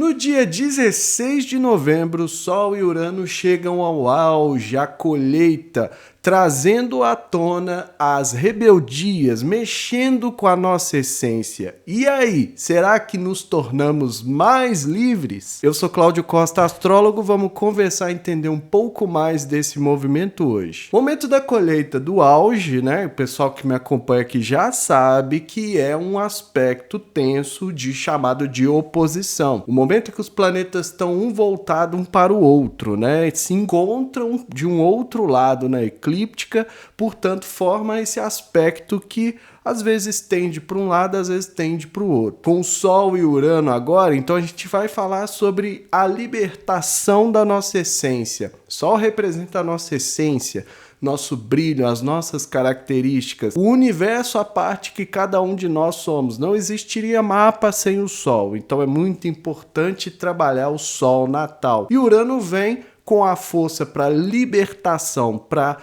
No dia 16 de novembro, Sol e Urano chegam ao auge, à colheita, trazendo à tona as rebeldias, mexendo com a nossa essência. E aí, será que nos tornamos mais livres? Eu sou Cláudio Costa, astrólogo, vamos conversar e entender um pouco mais desse movimento hoje. Momento da colheita do auge, né? O pessoal que me acompanha aqui já sabe que é um aspecto tenso chamado de oposição. O momento que os planetas estão um voltado um para o outro, né? Se encontram de um outro lado na eclíptica, portanto forma esse aspecto que às vezes tende para um lado, às vezes tende para o outro. Com o Sol e Urano agora, então a gente vai falar sobre a libertação da nossa essência. Sol representa a nossa essência, nosso brilho, as nossas características, o universo, a parte que cada um de nós somos. Não existiria mapa sem o Sol, então é muito importante trabalhar o Sol natal. E Urano vem com a força para libertação, para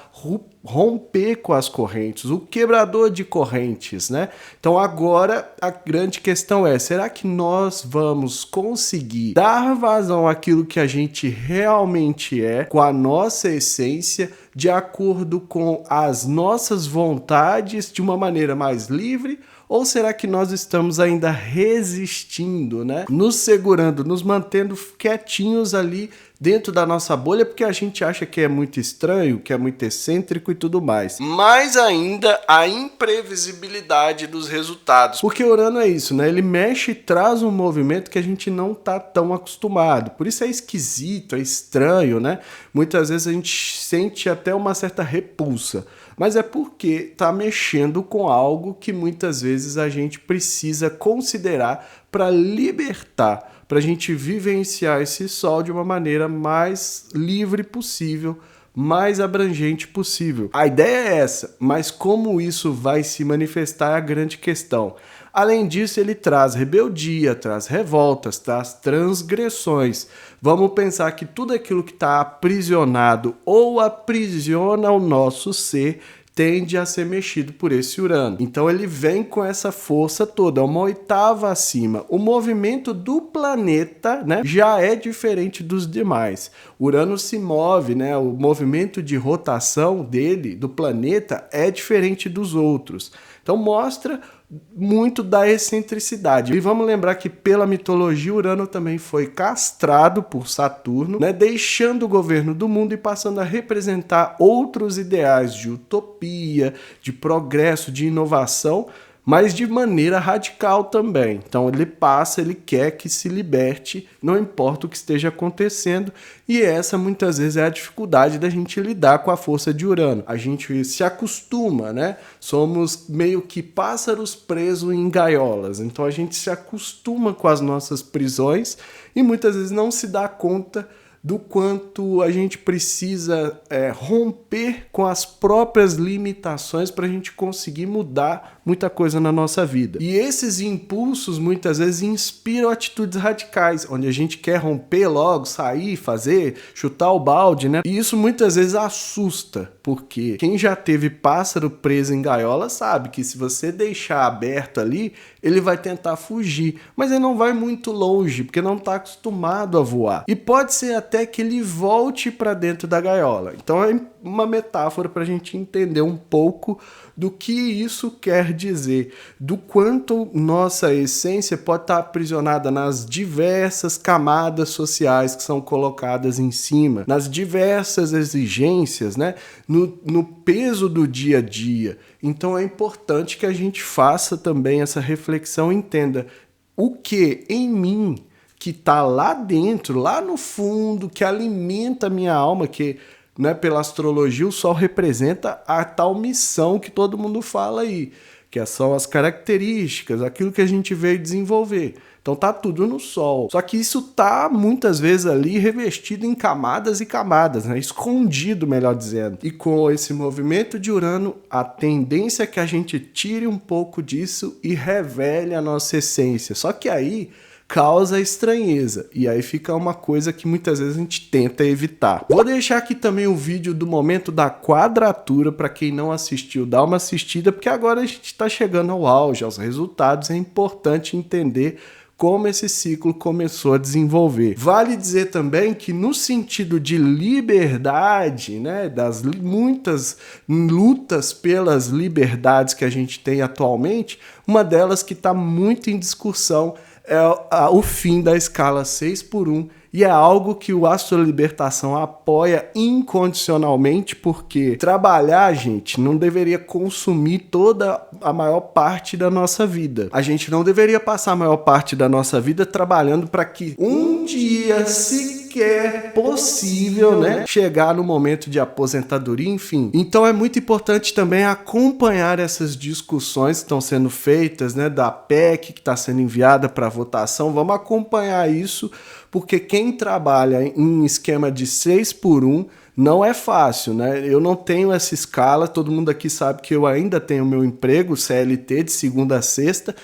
romper com as correntes, o quebrador de correntes, né? Então agora a grande questão é, será que nós vamos conseguir dar vazão àquilo que a gente realmente é, com a nossa essência, de acordo com as nossas vontades, de uma maneira mais livre? Ou será que nós estamos ainda resistindo, né? Nos segurando, nos mantendo quietinhos ali dentro da nossa bolha, porque a gente acha que é muito estranho, que é muito excêntrico e tudo mais. Mais ainda, a imprevisibilidade dos resultados. Porque Urano é isso, né? Ele mexe e traz um movimento que a gente não tá tão acostumado. Por isso é esquisito, é estranho, né? Muitas vezes a gente sente até uma certa repulsa. Mas é porque está mexendo com algo que muitas vezes a gente precisa considerar para libertar, para a gente vivenciar esse sol de uma maneira mais livre possível, mais abrangente possível. A ideia é essa, mas como isso vai se manifestar é a grande questão. Além disso, ele traz rebeldia, traz revoltas, traz transgressões. Vamos pensar que tudo aquilo que está aprisionado ou aprisiona o nosso ser tende a ser mexido por esse Urano. Então ele vem com essa força toda, uma oitava acima. O movimento do planeta, né, já é diferente dos demais. Urano se move, né, o movimento de rotação dele, do planeta, é diferente dos outros. Então mostra muito da excentricidade. E vamos lembrar que pela mitologia Urano também foi castrado por Saturno, né, deixando o governo do mundo e passando a representar outros ideais de utopia, de progresso, de inovação, mas de maneira radical também. Então ele quer que se liberte, não importa o que esteja acontecendo, e essa muitas vezes é a dificuldade da gente lidar com a força de Urano. A gente se acostuma, né? Somos meio que pássaros presos em gaiolas, então a gente se acostuma com as nossas prisões e muitas vezes não se dá conta do quanto a gente precisa romper com as próprias limitações para a gente conseguir mudar muita coisa na nossa vida. E esses impulsos muitas vezes inspiram atitudes radicais, onde a gente quer romper logo, sair, fazer, chutar o balde, né? E isso muitas vezes assusta, porque quem já teve pássaro preso em gaiola sabe que se você deixar aberto ali, ele vai tentar fugir, mas ele não vai muito longe, porque não está acostumado a voar. E pode ser até que ele volte para dentro da gaiola. Então é uma metáfora para a gente entender um pouco do que isso quer dizer, do quanto nossa essência pode estar aprisionada nas diversas camadas sociais que são colocadas em cima, nas diversas exigências, né? No peso do dia a dia. Então é importante que a gente faça também essa reflexão e entenda o que em mim que está lá dentro, lá no fundo, que alimenta a minha alma, que, né, pela astrologia o Sol representa a tal missão que todo mundo fala aí, que são as características, aquilo que a gente veio desenvolver. Então tá tudo no Sol. Só que isso tá muitas vezes ali revestido em camadas e camadas, né? Escondido, melhor dizendo. E com esse movimento de Urano, a tendência é que a gente tire um pouco disso e revele a nossa essência. Só que aí causa estranheza, e aí fica uma coisa que muitas vezes a gente tenta evitar. Vou deixar aqui também o vídeo do momento da quadratura, para quem não assistiu, dá uma assistida, porque agora a gente está chegando ao auge, aos resultados, é importante entender como esse ciclo começou a desenvolver. Vale dizer também que no sentido de liberdade, né, das muitas lutas pelas liberdades que a gente tem atualmente, uma delas que está muito em discussão é o fim da escala 6x1, e é algo que o Astrolibertação apoia incondicionalmente, porque trabalhar, gente, não deveria consumir toda a maior parte da nossa vida. A gente não deveria passar a maior parte da nossa vida trabalhando para que um dia sequer possível, né, chegar no momento de aposentadoria, enfim. Então é muito importante também acompanhar essas discussões que estão sendo feitas, né, da PEC que está sendo enviada para votação. Vamos acompanhar isso, porque quem trabalha em esquema de 6x1 não é fácil, né? Eu não tenho essa escala, todo mundo aqui sabe que eu ainda tenho meu emprego CLT de segunda a sexta,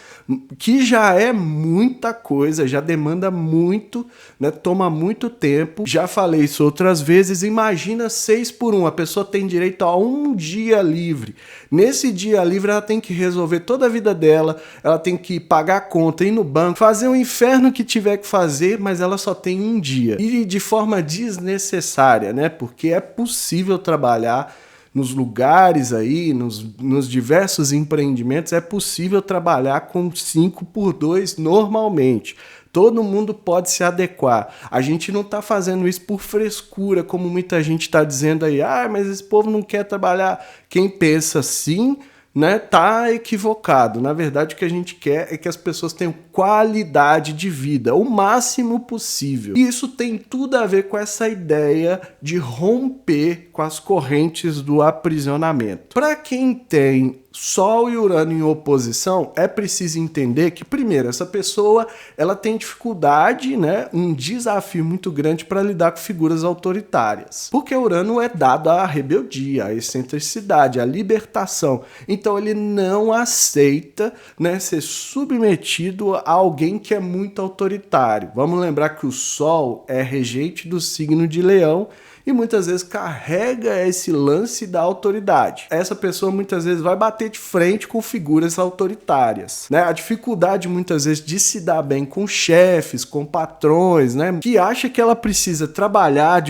que já é muita coisa, já demanda muito, né? Toma muito tempo. Já falei isso outras vezes, imagina 6x1, a pessoa tem direito a um dia livre. Nesse dia livre ela tem que resolver toda a vida dela, ela tem que pagar a conta, ir no banco, fazer o inferno que tiver que fazer, mas ela só tem um dia. E de forma desnecessária, né? Porque é possível trabalhar nos lugares aí, nos diversos empreendimentos, é possível trabalhar com 5x2 normalmente. Todo mundo pode se adequar. A gente não está fazendo isso por frescura, como muita gente está dizendo aí. Ah, mas esse povo não quer trabalhar. Quem pensa assim, né, tá equivocado. Na verdade, o que a gente quer é que as pessoas tenham qualidade de vida, o máximo possível. E isso tem tudo a ver com essa ideia de romper com as correntes do aprisionamento. Para quem tem Sol e Urano em oposição, é preciso entender que, primeiro, essa pessoa ela tem dificuldade, né, um desafio muito grande para lidar com figuras autoritárias. Porque Urano é dado à rebeldia, à excentricidade, à libertação. Então ele não aceita, né, ser submetido a alguém que é muito autoritário. Vamos lembrar que o Sol é regente do signo de Leão e muitas vezes carrega esse lance da autoridade. Essa pessoa muitas vezes vai bater de frente com figuras autoritárias, né? A dificuldade muitas vezes de se dar bem com chefes, com patrões, né? Que acha que ela precisa trabalhar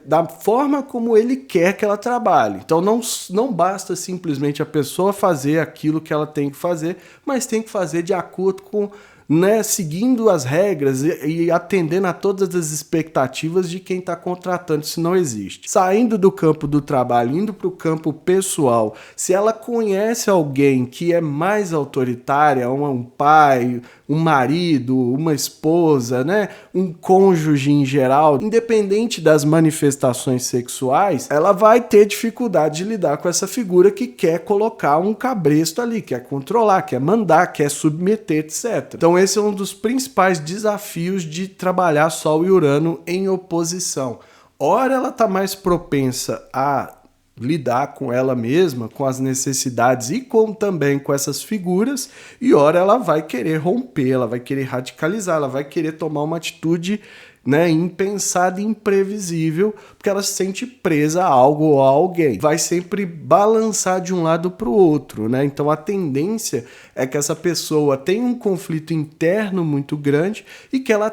da forma como ele quer que ela trabalhe. Então não basta simplesmente a pessoa fazer aquilo que ela tem que fazer, mas tem que fazer de acordo com, né, seguindo as regras e atendendo a todas as expectativas de quem está contratando, se não existe. Saindo do campo do trabalho, indo para o campo pessoal, se ela conhece alguém que é mais autoritária, um pai, um marido, uma esposa, né, um cônjuge em geral, independente das manifestações sexuais, ela vai ter dificuldade de lidar com essa figura que quer colocar um cabresto ali, quer controlar, quer mandar, quer submeter, etc. Então esse é um dos principais desafios de trabalhar Sol e Urano em oposição. Ora ela está mais propensa a lidar com ela mesma, com as necessidades e também com essas figuras, e ora ela vai querer romper, ela vai querer radicalizar, ela vai querer tomar uma atitude, né, impensada e imprevisível, porque ela se sente presa a algo ou a alguém. Vai sempre balançar de um lado para o outro, né? Então a tendência é que essa pessoa tenha um conflito interno muito grande e que ela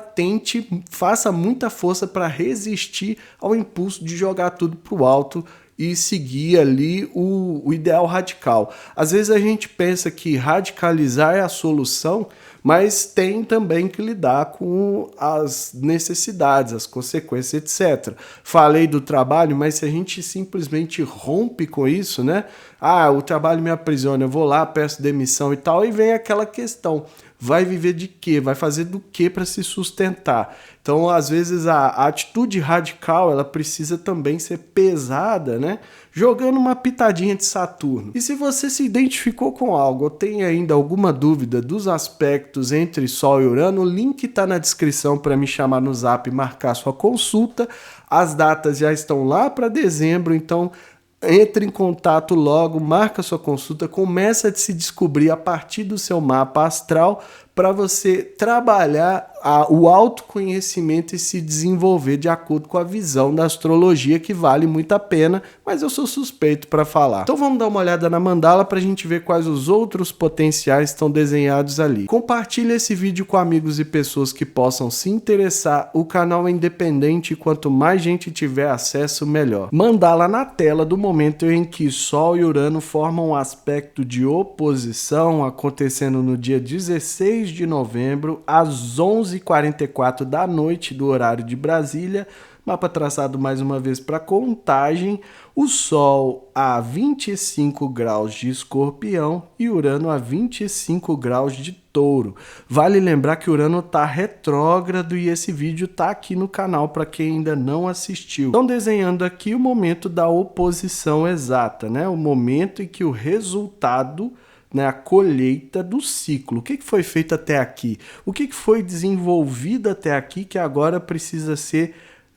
faça muita força para resistir ao impulso de jogar tudo para o alto e seguir ali o ideal radical. Às vezes a gente pensa que radicalizar é a solução, mas tem também que lidar com as necessidades, as consequências, etc. Falei do trabalho, mas se a gente simplesmente rompe com isso, né? Ah, o trabalho me aprisiona, eu vou lá, peço demissão e tal, e vem aquela questão. Vai viver de quê? Vai fazer do quê para se sustentar? Então, às vezes, a atitude radical, ela precisa também ser pesada, né? Jogando uma pitadinha de Saturno. E se você se identificou com algo ou tem ainda alguma dúvida dos aspectos entre Sol e Urano, o link está na descrição para me chamar no Zap e marcar sua consulta. As datas já estão lá para dezembro, então entre em contato logo, marca sua consulta, começa a se descobrir a partir do seu mapa astral para você trabalhar o autoconhecimento e se desenvolver de acordo com a visão da astrologia, que vale muito a pena, mas eu sou suspeito para falar. Então vamos dar uma olhada na mandala para a gente ver quais os outros potenciais estão desenhados ali. Compartilhe esse vídeo com amigos e pessoas que possam se interessar. O canal é independente e quanto mais gente tiver acesso, melhor. Mandala na tela do momento em que Sol e Urano formam um aspecto de oposição, acontecendo no dia 16 de novembro, às 11h44 da noite do horário de Brasília. Mapa traçado mais uma vez para contagem. O Sol a 25 graus de Escorpião e Urano a 25 graus de Touro. Vale lembrar que Urano está retrógrado e esse vídeo está aqui no canal para quem ainda não assistiu. Estão desenhando aqui o momento da oposição exata, né? O momento em que o resultado, né, a colheita do ciclo. O que foi feito até aqui? O que foi desenvolvido até aqui que agora precisa ser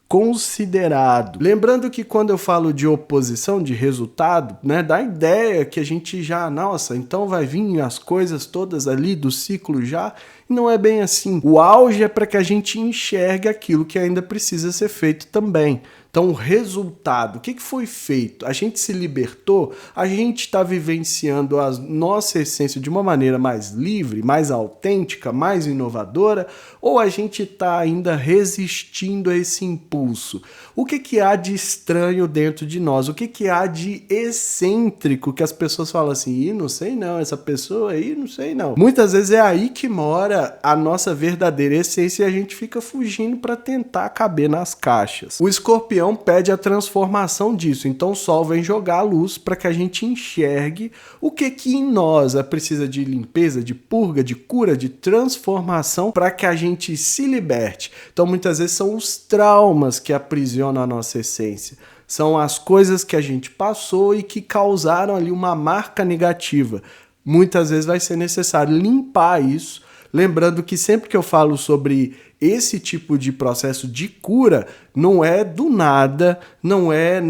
considerado? Lembrando que quando eu falo de oposição, de resultado, né, dá a ideia que a gente já, nossa, então vai vir as coisas todas ali do ciclo já. Não é bem assim. O auge é para que a gente enxergue aquilo que ainda precisa ser feito também. Então, o resultado, o que foi feito? A gente se libertou? A gente está vivenciando a nossa essência de uma maneira mais livre, mais autêntica, mais inovadora? Ou a gente está ainda resistindo a esse impulso? O que há de estranho dentro de nós? O que há de excêntrico que as pessoas falam assim, não sei não, essa pessoa aí, não sei não. Muitas vezes é aí que mora a nossa verdadeira essência e a gente fica fugindo para tentar caber nas caixas. O Escorpião pede a transformação disso, então o Sol vem jogar a luz para que a gente enxergue o que em nós precisa de limpeza, de purga, de cura, de transformação para que a gente se liberte. Então muitas vezes são os traumas que aprisionam a nossa essência. São as coisas que a gente passou e que causaram ali uma marca negativa. Muitas vezes vai ser necessário limpar isso. Lembrando que sempre que eu falo sobre esse tipo de processo de cura, não é do nada, não é,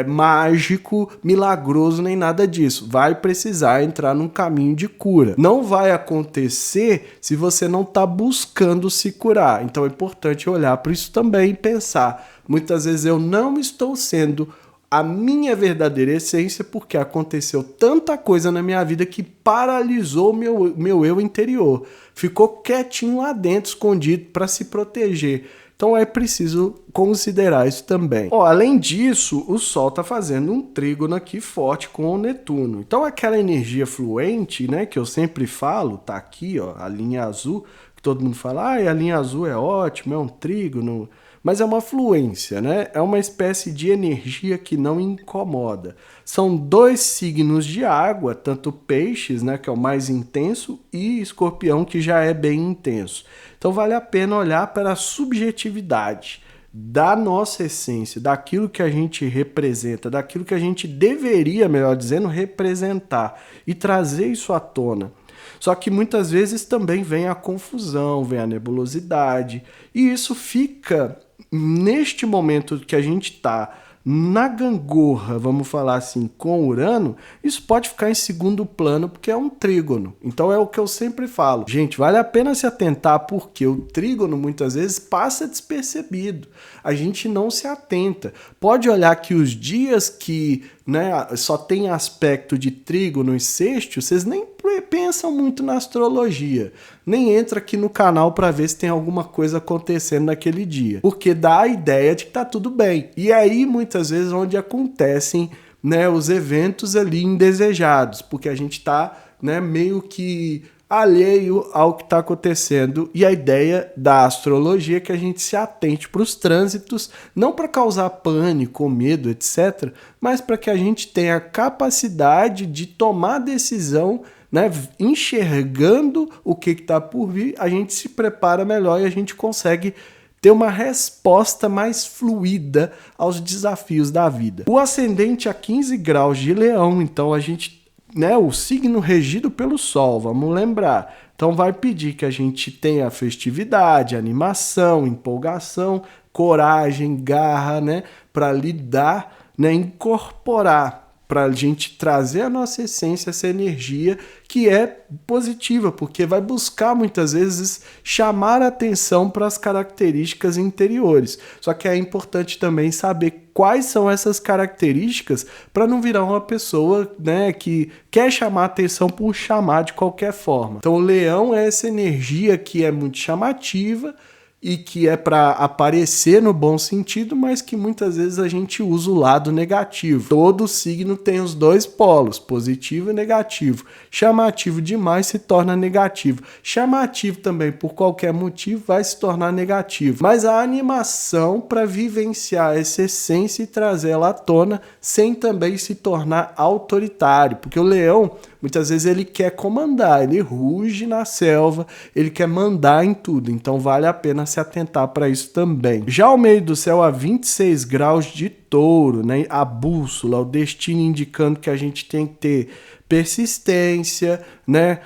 mágico, milagroso, nem nada disso. Vai precisar entrar num caminho de cura. Não vai acontecer se você não está buscando se curar. Então é importante olhar para isso também e pensar. Muitas vezes eu não estou sendo a minha verdadeira essência porque aconteceu tanta coisa na minha vida que paralisou meu eu interior. Ficou quietinho lá dentro, escondido, para se proteger. Então é preciso considerar isso também. Além disso, o Sol está fazendo um trígono aqui forte com o Netuno. Então aquela energia fluente, né, que eu sempre falo, tá aqui, a linha azul, que todo mundo fala, a linha azul é ótima, é um trígono. Mas é uma fluência, né? É uma espécie de energia que não incomoda. São dois signos de água, tanto peixes, né, que é o mais intenso, e escorpião, que já é bem intenso. Então vale a pena olhar para a subjetividade da nossa essência, daquilo que a gente representa, daquilo que a gente deveria, melhor dizendo, representar e trazer isso à tona. Só que muitas vezes também vem a confusão, vem a nebulosidade, e isso fica, neste momento que a gente está na gangorra, vamos falar assim, com Urano, isso pode ficar em segundo plano porque é um trígono. Então é o que eu sempre falo. Gente, vale a pena se atentar porque o trígono muitas vezes passa despercebido. A gente não se atenta. Pode olhar que os dias que, né, só tem aspecto de trígono e sextil, vocês nem pensam muito na astrologia. Nem entra aqui no canal para ver se tem alguma coisa acontecendo naquele dia. Porque dá a ideia de que tá tudo bem. E aí, muitas vezes, onde acontecem, né, os eventos ali indesejados. Porque a gente tá, né, meio que alheio ao que está acontecendo. E a ideia da astrologia é que a gente se atente para os trânsitos, não para causar pânico, medo, etc., mas para que a gente tenha a capacidade de tomar decisão, né, enxergando o que está por vir, a gente se prepara melhor e a gente consegue ter uma resposta mais fluida aos desafios da vida. O ascendente a 15 graus de Leão, então a gente, né, o signo regido pelo Sol, vamos lembrar. Então vai pedir que a gente tenha festividade, animação, empolgação, coragem, garra, né, para lidar, né, incorporar para a gente trazer a nossa essência, essa energia que é positiva, porque vai buscar muitas vezes chamar a atenção para as características interiores. Só que é importante também saber quais são essas características para não virar uma pessoa, né, que quer chamar a atenção por chamar de qualquer forma. Então o leão é essa energia que é muito chamativa, e que é para aparecer no bom sentido, mas que muitas vezes a gente usa o lado negativo. Todo signo tem os dois polos, positivo e negativo. Chamativo demais se torna negativo. Chamativo também, por qualquer motivo, vai se tornar negativo. Mas a animação para vivenciar essa essência e trazer ela à tona, sem também se tornar autoritário, porque o leão, muitas vezes ele quer comandar, ele ruge na selva, ele quer mandar em tudo, então vale a pena se atentar para isso também. Já o meio do céu a 26 graus de touro, né? A bússola, o destino indicando que a gente tem que ter persistência, né?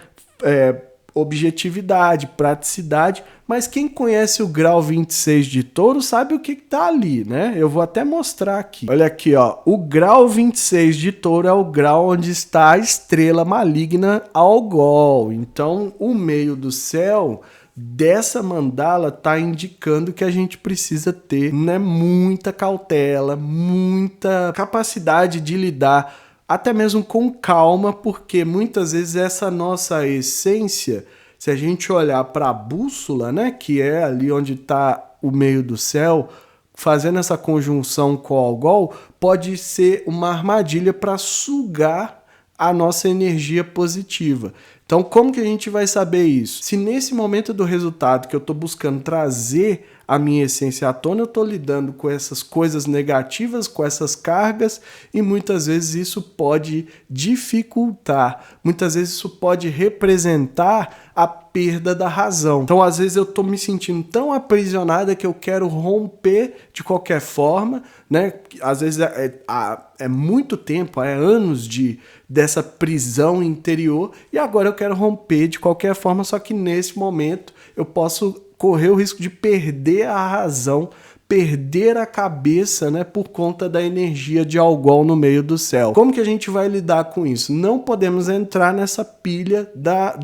Objetividade, praticidade, mas quem conhece o grau 26 de touro sabe o que tá ali, né? Eu vou até mostrar aqui. Olha aqui, ó. O grau 26 de touro é o grau onde está a estrela maligna Algol. Então, o meio do céu dessa mandala tá indicando que a gente precisa ter, né, muita cautela, muita capacidade de lidar até mesmo com calma, porque muitas vezes essa nossa essência, se a gente olhar para a bússola, né, que é ali onde está o meio do céu, fazendo essa conjunção com o Algol, pode ser uma armadilha para sugar a nossa energia positiva. Então, como que a gente vai saber isso? Se nesse momento do resultado que eu estou buscando trazer a minha essência à tona, eu estou lidando com essas coisas negativas, com essas cargas, e muitas vezes isso pode dificultar, muitas vezes isso pode representar a perda da razão. Então, às vezes eu estou me sentindo tão aprisionada que eu quero romper de qualquer forma, né? Às vezes é muito tempo, é anos dessa prisão interior, e agora eu quero romper de qualquer forma, só que nesse momento eu posso correr o risco de perder a razão, perder a cabeça, né, por conta da energia de Algol no meio do céu. Como que a gente vai lidar com isso? Não podemos entrar nessa pilha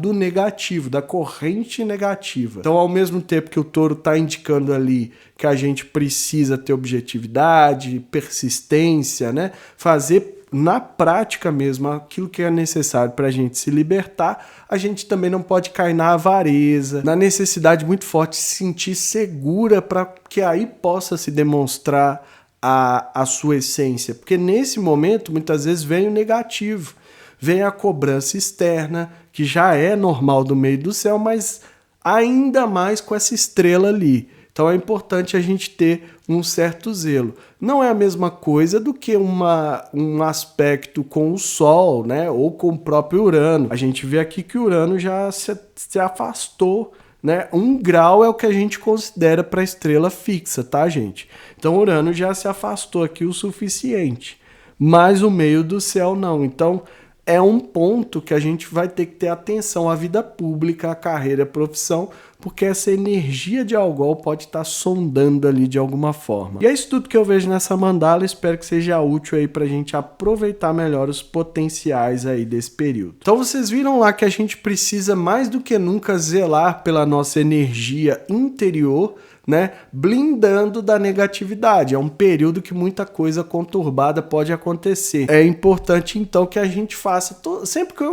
do negativo, da corrente negativa. Então, ao mesmo tempo que o touro está indicando ali que a gente precisa ter objetividade, persistência, né, fazer na prática mesmo aquilo que é necessário para a gente se libertar, a gente também não pode cair na avareza, na necessidade muito forte de se sentir segura para que aí possa se demonstrar a sua essência. Porque nesse momento, muitas vezes, vem o negativo, vem a cobrança externa, que já é normal do meio do céu, mas ainda mais com essa estrela ali. Então é importante a gente ter um certo zelo. Não é a mesma coisa do que um aspecto com o Sol, né? Ou com o próprio Urano. A gente vê aqui que o Urano já se afastou, né? 1 grau é o que a gente considera para estrela fixa, tá, gente? Então o Urano já se afastou aqui o suficiente. Mas o meio do céu não. Então é um ponto que a gente vai ter que ter atenção à vida pública, à carreira, à profissão, porque essa energia de Algol pode estar sondando ali de alguma forma. E é isso tudo que eu vejo nessa mandala, espero que seja útil aí pra gente aproveitar melhor os potenciais aí desse período. Então vocês viram lá que a gente precisa mais do que nunca zelar pela nossa energia interior, né, blindando da negatividade. É um período que muita coisa conturbada pode acontecer. É importante então que a gente faça sempre que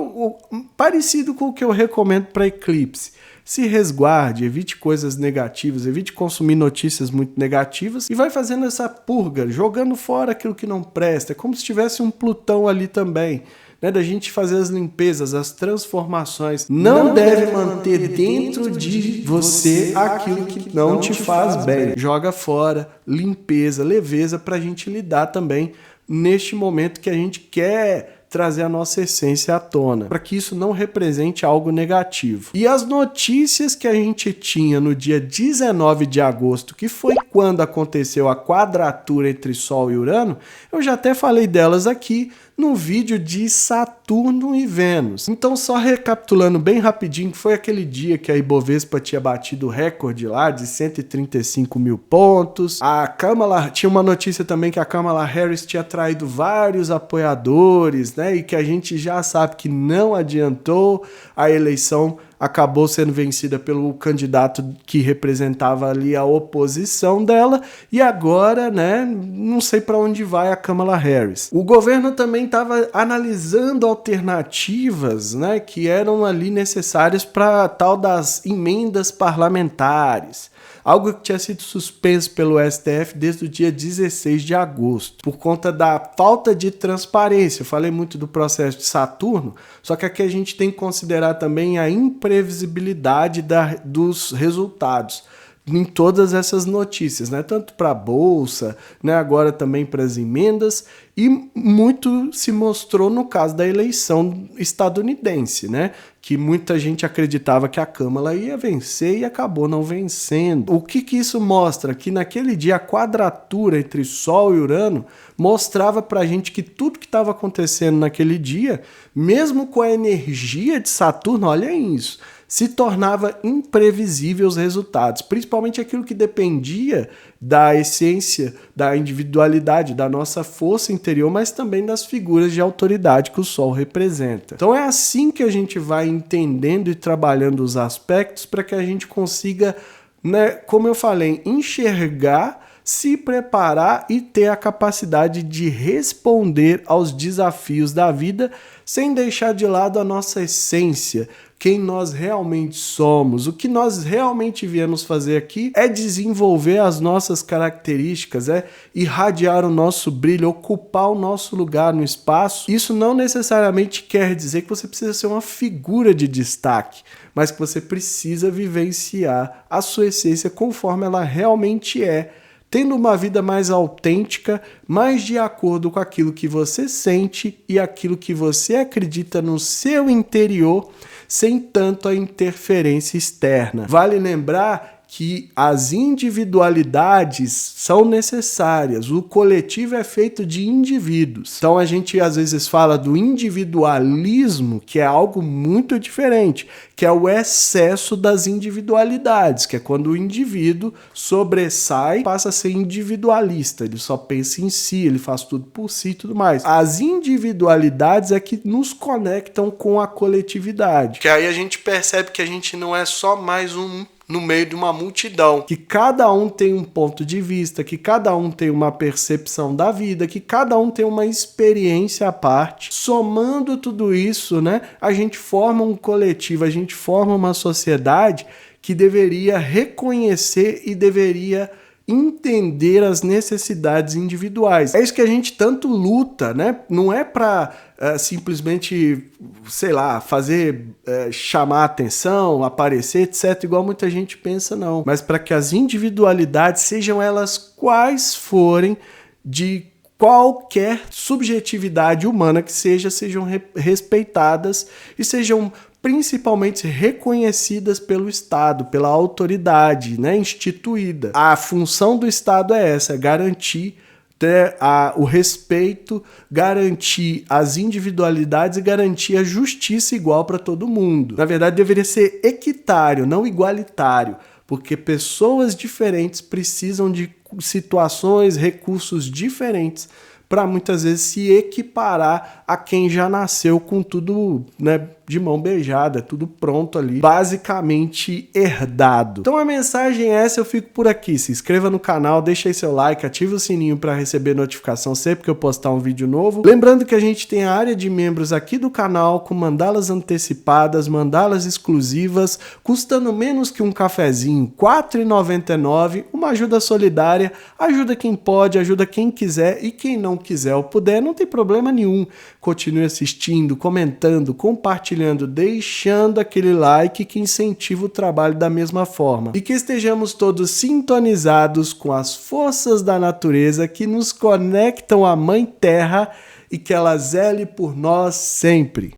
parecido com o que eu recomendo para eclipse. Se resguarde, evite coisas negativas, evite consumir notícias muito negativas e vai fazendo essa purga, jogando fora aquilo que não presta. É como se tivesse um Plutão ali também, né, da gente fazer as limpezas, as transformações. Não deve manter dentro de você aquilo que não te faz bem. Joga fora, limpeza, leveza, para a gente lidar também neste momento que a gente quer trazer a nossa essência à tona, para que isso não represente algo negativo. E as notícias que a gente tinha no dia 19 de agosto, que foi quando aconteceu a quadratura entre Sol e Urano, eu já até falei delas aqui no vídeo de Saturno Saturno e Vênus. Então, só recapitulando bem rapidinho, que foi aquele dia que a Ibovespa tinha batido o recorde lá de 135 mil pontos. Tinha uma notícia também que a Kamala Harris tinha atraído vários apoiadores, né? E que a gente já sabe que não adiantou, a eleição acabou sendo vencida pelo candidato que representava ali a oposição dela, e agora, né, não sei para onde vai a Kamala Harris. O governo também estava analisando alternativas, né, que eram ali necessárias para tal das emendas parlamentares. Algo que tinha sido suspenso pelo STF desde o dia 16 de agosto, por conta da falta de transparência. Eu falei muito do processo de Saturno, só que aqui a gente tem que considerar também a imprevisibilidade dos resultados em todas essas notícias, né? Tanto para a Bolsa, né? Agora também para as emendas, e muito se mostrou no caso da eleição estadunidense, né? Que muita gente acreditava que a Câmara ia vencer e acabou não vencendo. O que isso mostra? Que naquele dia a quadratura entre Sol e Urano mostrava pra gente que tudo que estava acontecendo naquele dia, mesmo com a energia de Saturno, olha isso, se tornava imprevisível os resultados, principalmente aquilo que dependia da essência, da individualidade, da nossa força interior, mas também das figuras de autoridade que o Sol representa. Então é assim que a gente vai entendendo e trabalhando os aspectos para que a gente consiga, né, como eu falei, enxergar, se preparar e ter a capacidade de responder aos desafios da vida sem deixar de lado a nossa essência, quem nós realmente somos. O que nós realmente viemos fazer aqui é desenvolver as nossas características, é irradiar o nosso brilho, ocupar o nosso lugar no espaço. Isso não necessariamente quer dizer que você precisa ser uma figura de destaque, mas que você precisa vivenciar a sua essência conforme ela realmente é, tendo uma vida mais autêntica, mais de acordo com aquilo que você sente e aquilo que você acredita no seu interior, sem tanto a interferência externa. Vale lembrar que as individualidades são necessárias, o coletivo é feito de indivíduos. Então a gente às vezes fala do individualismo, que é algo muito diferente, que é o excesso das individualidades, que é quando o indivíduo sobressai, passa a ser individualista, ele só pensa em si, ele faz tudo por si e tudo mais. As individualidades é que nos conectam com a coletividade, que aí a gente percebe que a gente não é só mais um no meio de uma multidão, que cada um tem um ponto de vista, que cada um tem uma percepção da vida, que cada um tem uma experiência à parte. Somando tudo isso, né, a gente forma um coletivo, a gente forma uma sociedade que deveria reconhecer e deveria entender as necessidades individuais. É isso que a gente tanto luta, né? Não é para simplesmente, sei lá, fazer chamar atenção, aparecer, etc., igual muita gente pensa, não. Mas para que as individualidades, sejam elas quais forem, de qualquer subjetividade humana que sejam respeitadas e sejam principalmente reconhecidas pelo Estado, pela autoridade, né, instituída. A função do Estado é essa, é garantir o respeito, garantir as individualidades e garantir a justiça igual para todo mundo. Na verdade, deveria ser equitário, não igualitário, porque pessoas diferentes precisam de situações, recursos diferentes para muitas vezes se equiparar a quem já nasceu com tudo, né, de mão beijada, tudo pronto ali, basicamente herdado. Então a mensagem é essa, eu fico por aqui. Se inscreva no canal, deixa aí seu like, ative o sininho para receber notificação sempre que eu postar um vídeo novo. Lembrando que a gente tem a área de membros aqui do canal com mandalas antecipadas, mandalas exclusivas, custando menos que um cafezinho, R$ 4,99, uma ajuda solidária, ajuda quem pode, ajuda quem quiser, e quem não quiser ou puder, não tem problema nenhum. Continue assistindo, comentando, compartilhando, deixando aquele like que incentiva o trabalho da mesma forma. E que estejamos todos sintonizados com as forças da natureza que nos conectam à Mãe Terra e que ela zele por nós sempre.